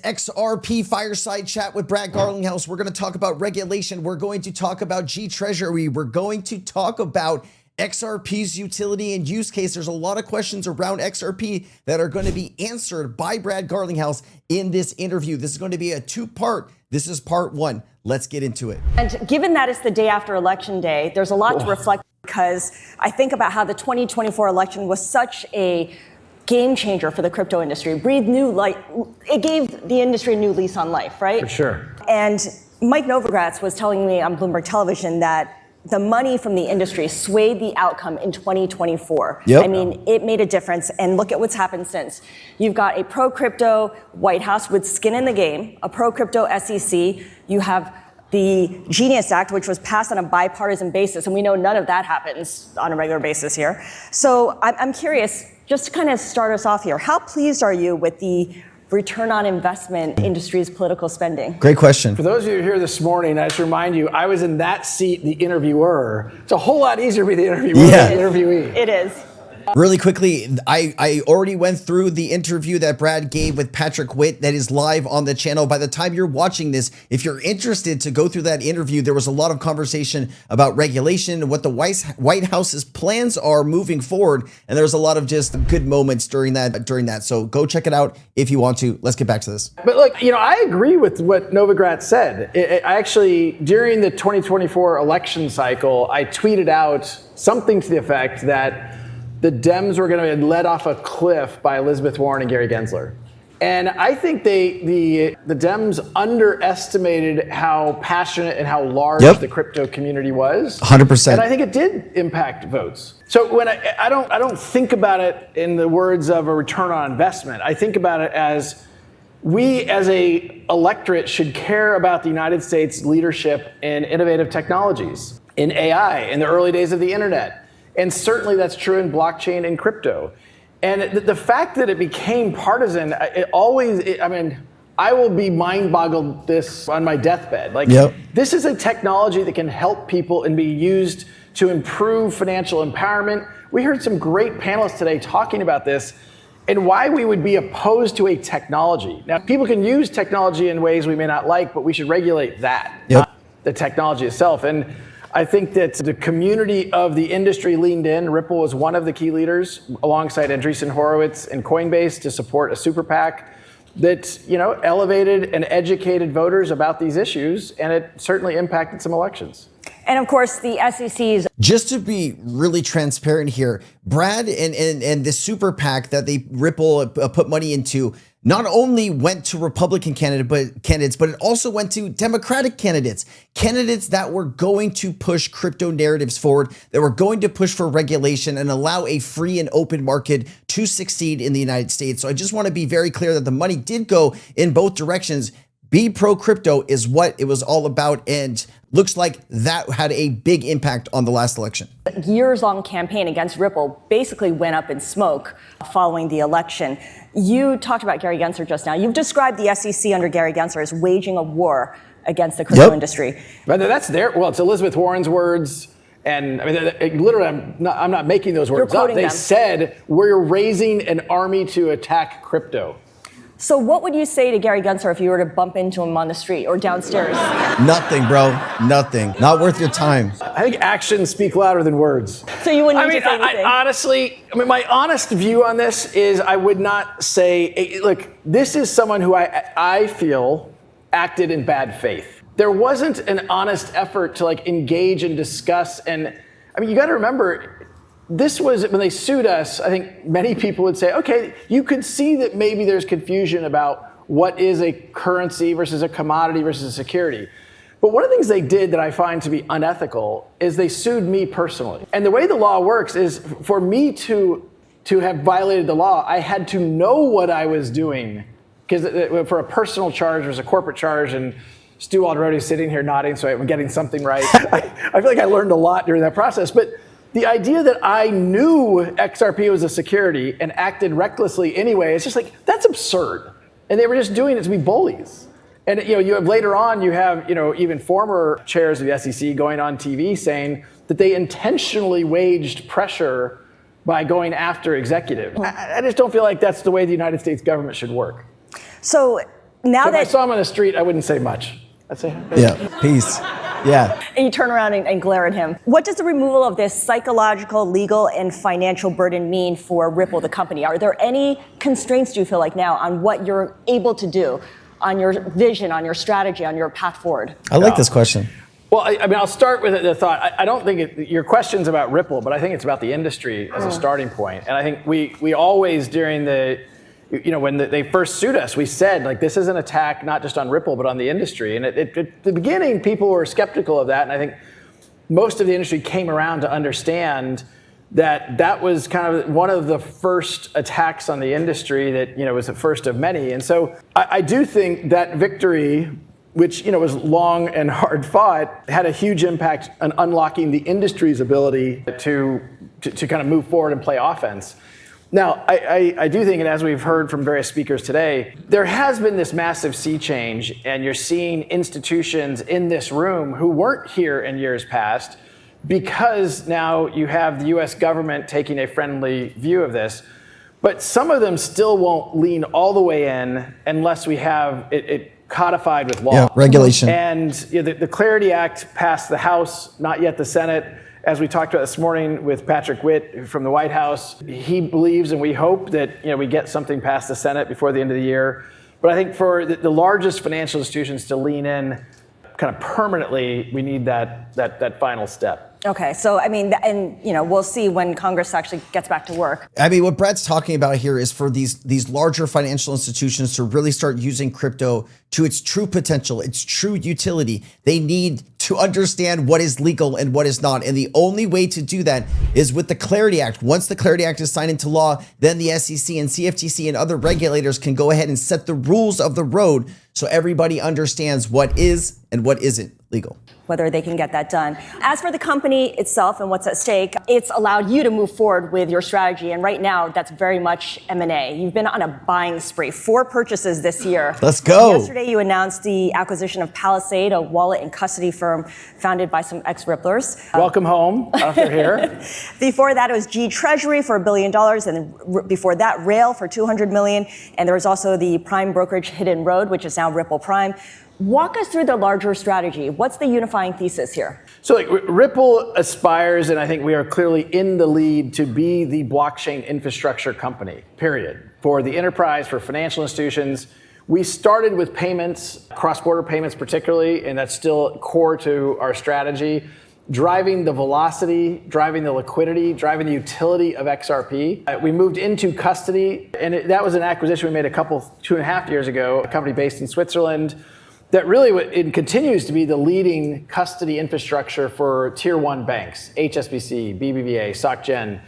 XRP Fireside Chat with Brad Garlinghouse. We're going to talk about regulation. We're going to talk about G-Treasury. We're going to talk about XRP's utility and use case. There's a lot of questions around XRP that are going to be answered by Brad Garlinghouse in this interview. This is going to be a two-part. This is part one. Let's get into it. And given that it's the day after Election Day, there's a lot to reflect, because I think about how the 2024 election was such a game changer for the crypto industry. Breathed new life. It gave the industry a new lease on life, right? For sure. And Mike Novogratz was telling me on Bloomberg Television that the money from the industry swayed the outcome in 2024. Yep. I mean, it made a difference. And look at what's happened since. You've got a pro-crypto White House with skin in the game, a pro-crypto SEC. You have the Genius Act, which was passed on a bipartisan basis. And we know none of that happens on a regular basis here. So I'm curious, just to kind of start us off here, how pleased are you with the return on investment industry's political spending? Great question. For those of you here this morning, I just remind you, I was in that seat, the interviewer. It's a whole lot easier to be the interviewer than the interviewee. It is. Really quickly, I already went through the interview that Brad gave with Patrick Witt that is live on the channel. By the time you're watching this, if you're interested to go through that interview, there was a lot of conversation about regulation, what the White House's plans are moving forward, and there was a lot of just good moments during that. So go check it out if you want to. Let's get back to this. But look, I agree with what Novogratz said. I actually, during the 2024 election cycle, I tweeted out something to the effect that the Dems were going to be led off a cliff by Elizabeth Warren and Gary Gensler. And I think the Dems underestimated how passionate and how large the crypto community was. 100%. And I think it did impact votes. So when I don't think about it in the words of a return on investment. I think about it as we as a electorate should care about the United States leadership in innovative technologies, in AI, in the early days of the internet. And certainly that's true in blockchain and crypto. And the fact that it became partisan, I will be mind-boggled this on my deathbed. This is a technology that can help people and be used to improve financial empowerment. We heard some great panelists today talking about this and why we would be opposed to a technology. Now, people can use technology in ways we may not like, but we should regulate that, not the technology itself. And I think that the community of the industry leaned in. Ripple was one of the key leaders alongside Andreessen Horowitz and Coinbase to support a super PAC that, elevated and educated voters about these issues, and it certainly impacted some elections. And of course, the SEC's. Just to be really transparent here, Brad and the super PAC that Ripple put money into not only went to Republican candidates, but it also went to Democratic candidates that were going to push crypto narratives forward, that were going to push for regulation and allow a free and open market to succeed in the United States. So I just want to be very clear that the money did go in both directions. Be pro crypto is what it was all about, and looks like that had a big impact on the last election. Years-long campaign against Ripple basically went up in smoke following the election. You talked about Gary Gensler just now. You've described the SEC under Gary Gensler as waging a war against the crypto industry. But that's it's Elizabeth Warren's words. And literally, I'm not making those words up. They said, we're raising an army to attack crypto. So what would you say to Gary Gensler if you were to bump into him on the street or downstairs? Nothing, bro. Nothing. Not worth your time. I think actions speak louder than words. So you wouldn't need to say anything? Honestly, my honest view on this is I would not say, look, this is someone who I feel acted in bad faith. There wasn't an honest effort to engage and discuss. And you got to remember, this was when they sued us. I think many people would say, okay, you could see that maybe there's confusion about what is a currency versus a commodity versus a security. But one of the things they did that I find to be unethical is they sued me personally. And the way the law works is for me to have violated the law, I had to know what I was doing. Because for a personal charge, there's a corporate charge, and Stu Alderodi is sitting here nodding, so I'm getting something right. I feel like I learned a lot during that process. But the idea that I knew XRP was a security and acted recklessly anyway, it's just that's absurd. And they were just doing it to be bullies. And you have later on, you have even former chairs of the SEC going on TV saying that they intentionally waged pressure by going after executives. I just don't feel like that's the way the United States government should work. So now So if I that saw him on the street, I wouldn't say much. I'd say, Yeah, peace. Yeah. and you turn around and glare at him. What does the removal of this psychological, legal, and financial burden mean for Ripple, the company? Are there any constraints, do you feel like now, on what you're able to do, on your vision, on your strategy, on your path forward? I like this question. Well, I mean, I'll start with the thought. I don't think your question's about Ripple, but I think it's about the industry as a starting point. And I think we always, during when they first sued us, we said, like, this is an attack not just on Ripple, but on the industry. And at the beginning, people were skeptical of that. And I think most of the industry came around to understand that was kind of one of the first attacks on the industry that, was the first of many. And so I do think that victory, which, was long and hard fought, had a huge impact on unlocking the industry's ability to kind of move forward and play offense. Now, I do think, and as we've heard from various speakers today, there has been this massive sea change, and you're seeing institutions in this room who weren't here in years past, because now you have the US government taking a friendly view of this. But some of them still won't lean all the way in unless we have it codified with law. Yeah, regulation. And the Clarity Act passed the House, not yet the Senate. As we talked about this morning with Patrick Witt from the White House, he believes and we hope that we get something past the Senate before the end of the year. But I think for the largest financial institutions to lean in kind of permanently, we need that final step. Okay, so I mean, and we'll see when Congress actually gets back to work. I mean, what Brad's talking about here is for these larger financial institutions to really start using crypto to its true potential, its true utility. They need to understand what is legal and what is not. And the only way to do that is with the Clarity Act. Once the Clarity Act is signed into law, then the SEC and CFTC and other regulators can go ahead and set the rules of the road so everybody understands what is and what isn't legal. Whether they can get that done. As for the company itself and what's at stake, it's allowed you to move forward with your strategy. And right now, that's very much M&A. You've been on a buying spree, 4 purchases this year. Let's go. Yesterday, you announced the acquisition of Palisade, a wallet and custody firm founded by some ex-Ripplers. Welcome home after here. Before that, it was G Treasury for $1 billion. And then before that, Rail for $200 million. And there was also the prime brokerage Hidden Road, which is now Ripple Prime. Walk us through the larger strategy. What's the unifying thesis here? So Ripple aspires, and I think we are clearly in the lead, to be the blockchain infrastructure company, period. For the enterprise, for financial institutions. We started with payments, cross-border payments particularly, and that's still core to our strategy. Driving the velocity, driving the liquidity, driving the utility of XRP. We moved into custody, and that was an acquisition we made 2.5 years ago, a company based in Switzerland. That really it continues to be the leading custody infrastructure for tier 1 banks, HSBC, BBVA, SocGen.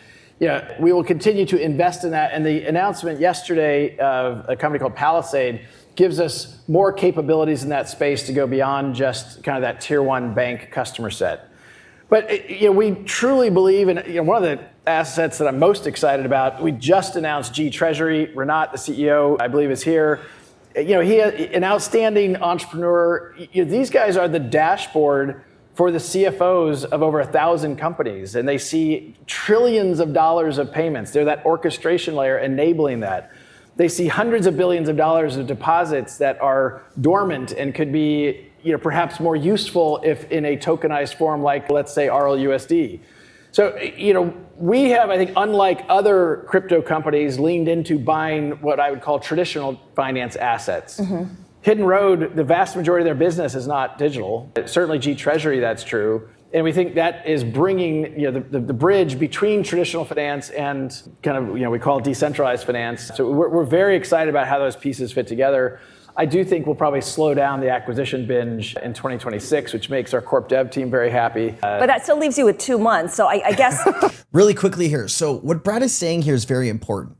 We will continue to invest in that. And the announcement yesterday of a company called Palisade gives us more capabilities in that space to go beyond just kind of that tier 1 bank customer set. But we truly believe in one of the assets that I'm most excited about. We just announced G Treasury. Renat, the CEO, I believe, is here. He an outstanding entrepreneur. These guys are the dashboard for the CFOs of over 1,000 companies, and they see trillions of dollars of payments. They're that orchestration layer enabling that. They see hundreds of billions of dollars of deposits that are dormant and could be perhaps more useful if in a tokenized form like, let's say, RLUSD. So, we have, I think, unlike other crypto companies, leaned into buying what I would call traditional finance assets. Mm-hmm. Hidden Road, the vast majority of their business is not digital. Certainly G Treasury, that's true. And we think that is bringing the bridge between traditional finance and kind of, we call it decentralized finance. So we're very excited about how those pieces fit together. I do think we'll probably slow down the acquisition binge in 2026, which makes our corp dev team very happy. But that still leaves you with 2 months. So I guess. Really quickly here. So what Brad is saying here is very important.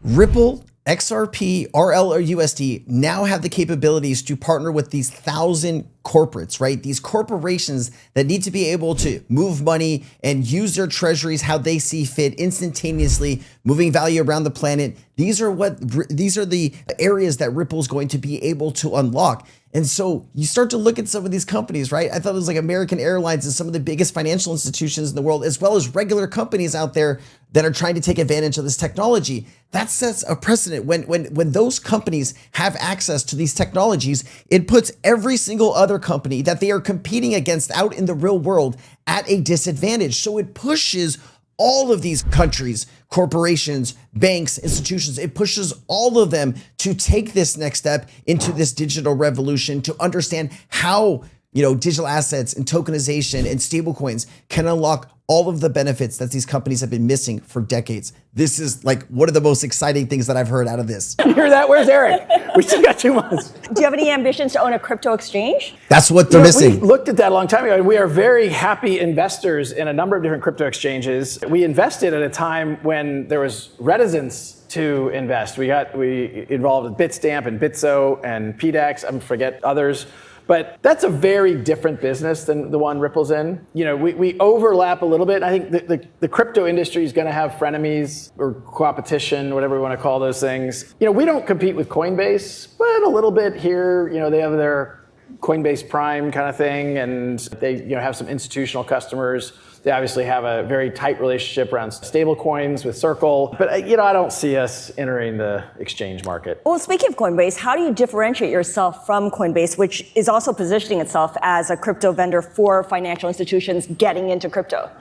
Ripple, XRP, RL, or USD now have the capabilities to partner with these 1,000 corporates, right? These corporations that need to be able to move money and use their treasuries how they see fit instantaneously, moving value around the planet. These are the areas that Ripple is going to be able to unlock. And so you start to look at some of these companies, right? I thought it was like American Airlines and some of the biggest financial institutions in the world, as well as regular companies out there that are trying to take advantage of this technology. That sets a precedent. When those companies have access to these technologies, it puts every single other company that they are competing against out in the real world at a disadvantage. So it pushes all of these countries, corporations, banks, institutions, it pushes all of them to take this next step into this digital revolution, to understand how, digital assets and tokenization and stablecoins can unlock all of the benefits that these companies have been missing for decades. This is like one of the most exciting things that I've heard out of this. You hear that? Where's Eric? We still got 2 months. Do you have any ambitions to own a crypto exchange? That's what they're missing. We looked at that a long time ago, and we are very happy investors in a number of different crypto exchanges. We invested at a time when there was reticence to invest. We involved with Bitstamp and Bitso and PDAX, I forget others. But that's a very different business than the one Ripple's in. We overlap a little bit. I think the crypto industry is going to have frenemies or competition, whatever we want to call those things. We don't compete with Coinbase, but a little bit here. They have their Coinbase Prime kind of thing, and they have some institutional customers. They obviously have a very tight relationship around stable coins with Circle. But I don't see us entering the exchange market. Well, speaking of Coinbase, how do you differentiate yourself from Coinbase, which is also positioning itself as a crypto vendor for financial institutions getting into crypto?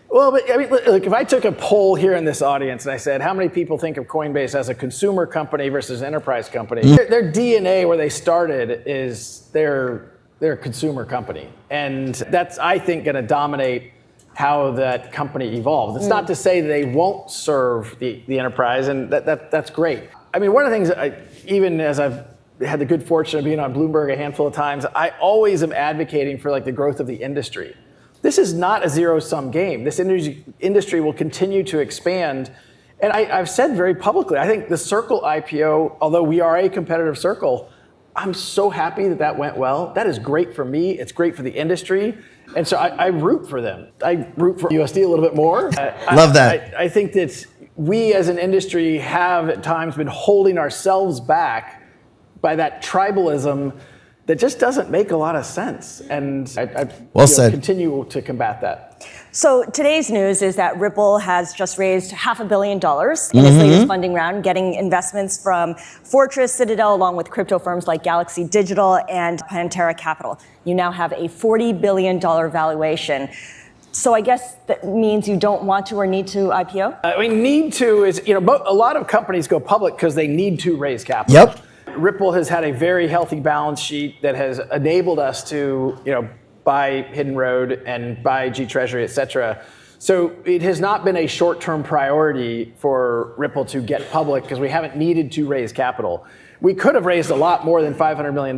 Well, but look, if I took a poll here in this audience and I said, how many people think of Coinbase as a consumer company versus an enterprise company? Their DNA, where they started, is they're a consumer company. And that's, I think, going to dominate how that company evolves. It's not to say they won't serve the enterprise, and that's great. One of the things, even as I've had the good fortune of being on Bloomberg a handful of times, I always am advocating for the growth of the industry. This is not a zero-sum game. This industry will continue to expand. And I've said very publicly, I think the Circle IPO, although we are a competitor of Circle, I'm so happy that went well. That is great for me. It's great for the industry. And so I root for them. I root for USD a little bit more. Love that. I think that we as an industry have at times been holding ourselves back by that tribalism that just doesn't make a lot of sense. And I continue to combat that. So today's news is that Ripple has just raised $500 million in its latest funding round, getting investments from Fortress, Citadel, along with crypto firms like Galaxy Digital and Pantera Capital. You now have a $40 billion valuation. So I guess that means you don't want to or need to IPO? Need to is, a lot of companies go public because they need to raise capital. Yep. Ripple has had a very healthy balance sheet that has enabled us to, buy Hidden Road and buy G Treasury, et cetera. So it has not been a short-term priority for Ripple to get public because we haven't needed to raise capital. We could have raised a lot more than $500 million.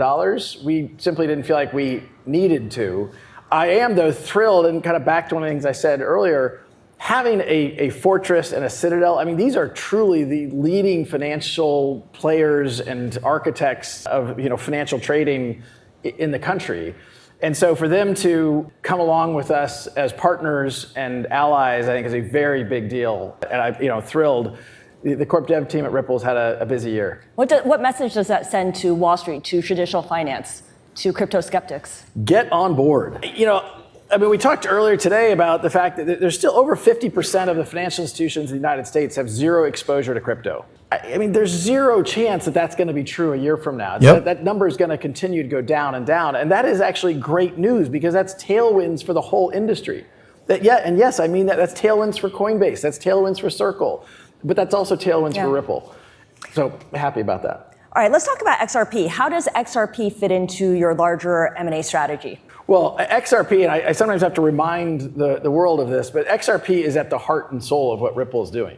We simply didn't feel like we needed to. I am, though, thrilled, and kind of back to one of the things I said earlier, having a Fortress and a Citadel, these are truly the leading financial players and architects of financial trading in the country. And so for them to come along with us as partners and allies, I think is a very big deal. And I'm thrilled. The corp dev team at Ripple's had a busy year. What message does that send to Wall Street, to traditional finance, to crypto skeptics? Get on board. We talked earlier today about the fact that there's still over 50% of the financial institutions in the United States have zero exposure to crypto. There's zero chance that that's going to be true a year from now. Yep. That number is going to continue to go down and down. And that is actually great news because that's tailwinds for the whole industry. That's tailwinds for Coinbase. That's tailwinds for Circle. But that's also tailwinds for Ripple. So happy about that. All right, let's talk about XRP. How does XRP fit into your larger M&A strategy? Well, XRP, and I sometimes have to remind the world of this, but XRP is at the heart and soul of what Ripple is doing.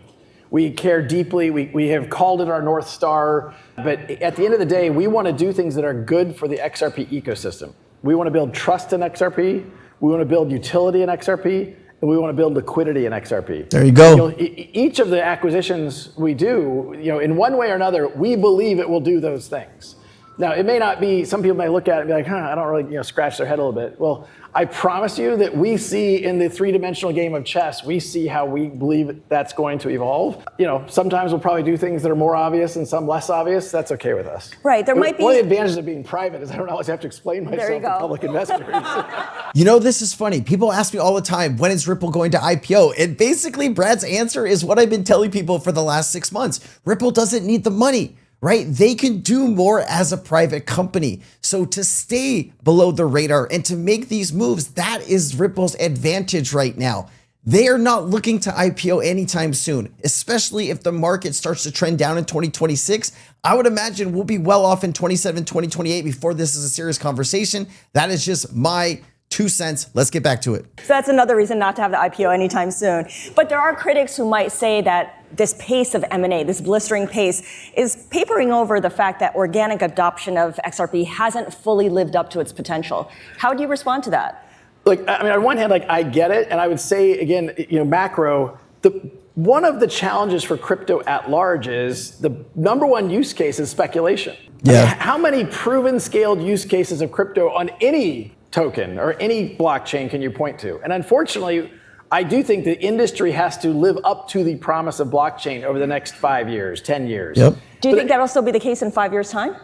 We care deeply. We have called it our North Star. But at the end of the day, we want to do things that are good for the XRP ecosystem. We want to build trust in XRP. We want to build utility in XRP. And we want to build liquidity in XRP. There you go. Each of the acquisitions we do, in one way or another, we believe it will do those things. Now, it may not be, some people may look at it and be like, I don't really, scratch their head a little bit. Well, I promise you that we see in the three-dimensional game of chess, we see how we believe that's going to evolve. Sometimes we'll probably do things that are more obvious and some less obvious. That's okay with us. Right, there might be... One of the advantages of being private is I don't always have to explain myself to public investors. This is funny. People ask me all the time, when is Ripple going to IPO? And basically, Brad's answer is what I've been telling people for the last 6 months. Ripple doesn't need the money. Right? They can do more as a private company. So to stay below the radar and to make these moves, that is Ripple's advantage right now. They are not looking to IPO anytime soon, especially if the market starts to trend down in 2026. I would imagine we'll be well off in 27, 2028 before this is a serious conversation. That is just my 2 cents. Let's get back to it. So that's another reason not to have the IPO anytime soon. But there are critics who might say that this pace of M&A, this blistering pace, is papering over the fact that organic adoption of XRP hasn't fully lived up to its potential. How do you respond to that? Look, on one hand, I get it. And I would say, again, macro, one of the challenges for crypto at large is the number one use case is speculation. Yeah. How many proven scaled use cases of crypto on any token or any blockchain can you point to? And unfortunately, I do think the industry has to live up to the promise of blockchain over the next 5 years, 10 years. Yep. Do you think that'll still be the case in 5 years' time?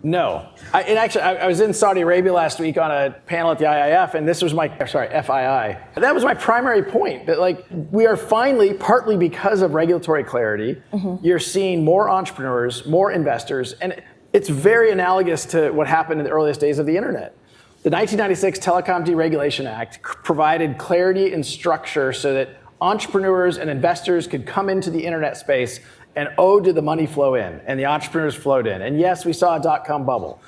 No. I was in Saudi Arabia last week on a panel at the IIF, and this was FII. That was my primary point, that we are finally, partly because of regulatory clarity, you're seeing more entrepreneurs, more investors, and it's very analogous to what happened in the earliest days of the internet. The 1996 Telecom Deregulation Act provided clarity and structure so that entrepreneurs and investors could come into the internet space and did the money flow in, and the entrepreneurs flowed in. And yes, we saw a dot-com bubble.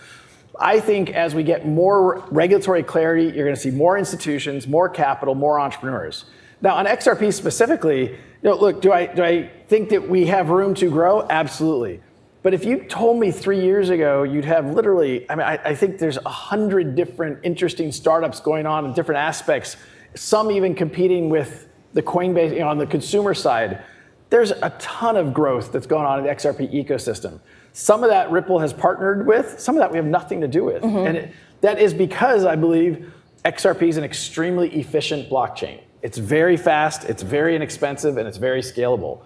I think as we get more regulatory clarity, you're going to see more institutions, more capital, more entrepreneurs. Now, on XRP specifically, look, do I think that we have room to grow? Absolutely. But if you told me 3 years ago, you'd have literally, I think there's 100 different interesting startups going on in different aspects, some even competing with the Coinbase on the consumer side. There's a ton of growth that's going on in the XRP ecosystem. Some of that Ripple has partnered with, some of that we have nothing to do with. And that is because I believe XRP is an extremely efficient blockchain. It's very fast, it's very inexpensive, and it's very scalable.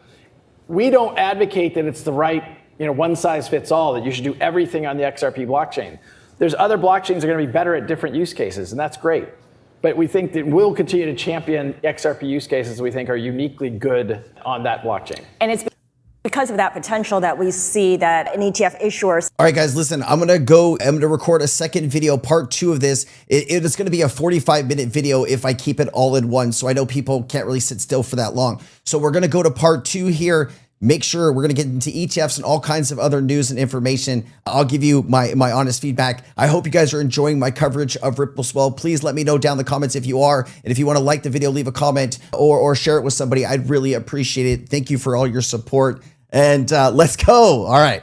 We don't advocate that it's the right one size fits all, that you should do everything on the XRP blockchain. There's other blockchains that are going to be better at different use cases, and that's great. But we think that we'll continue to champion XRP use cases that we think are uniquely good on that blockchain. And it's because of that potential that we see that an ETF issuer. All right, guys, listen, I'm going to record a second video, part 2 of this. It is going to be a 45-minute video if I keep it all in one. So I know people can't really sit still for that long. So we're going to go to part 2 here. Make sure we're going to get into ETFs and all kinds of other news and information. I'll give you my honest feedback. I hope you guys are enjoying my coverage of Ripple Swell. Please let me know down in the comments if you are. And if you want to like the video, leave a comment or share it with somebody. I'd really appreciate it. Thank you for all your support. And let's go. All right.